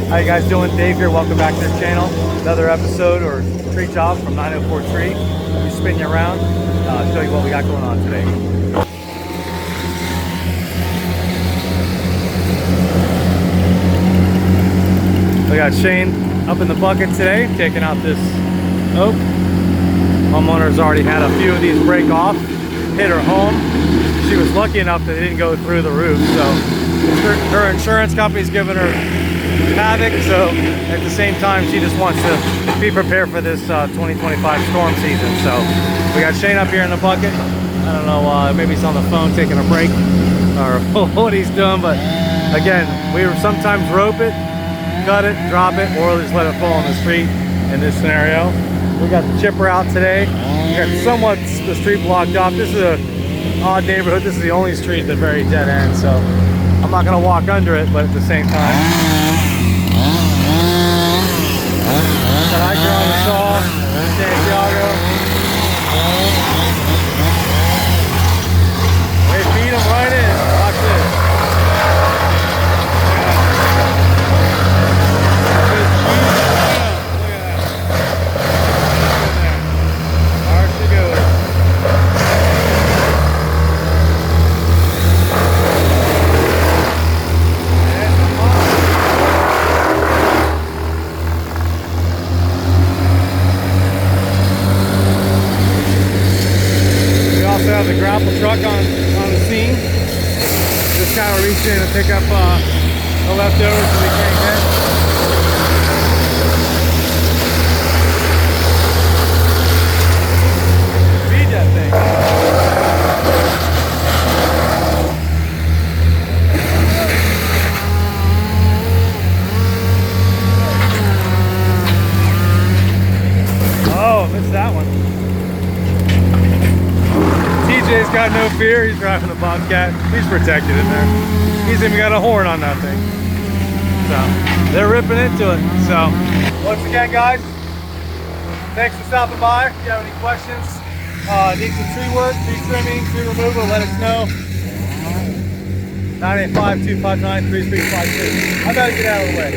How you guys doing? Dave here. Welcome back to the channel. Another episode or tree job from 904 Tree. Let me spin you around, show you what we got going on today. We got Shane up in the bucket today, taking out this oak. Homeowner's already had a few of these break off, hit her home. She was lucky enough that it didn't go through the roof, so her insurance company's giving her havoc. So at the same time, she just wants to be prepared for this 2025 storm season. So we got Shane up here in the bucket. I don't know, maybe he's on the phone taking a break or what he's doing, but again, we sometimes rope it, cut it, drop it, or just let it fall in the street in this scenario. We got the chipper out today. We got somewhat the street blocked off. This is a odd neighborhood. This is the only street at the very dead end, so I'm not gonna walk under it, but at the same time, got Iker on the saw, Santiago. They feed him right in. Watch this. Have the grapple truck on the scene. Just kind of reach in and pick up the leftovers that we can't get. Feed that thing. Oh, I missed that one. TJ's got no fear. He's driving the Bobcat. He's protected in there. He's even got a horn on that thing. So they're ripping into it. So once again, guys, thanks for stopping by. If you have any questions, need some tree work, tree trimming, tree removal, let us know. 985-259-3352. I gotta get out of the way.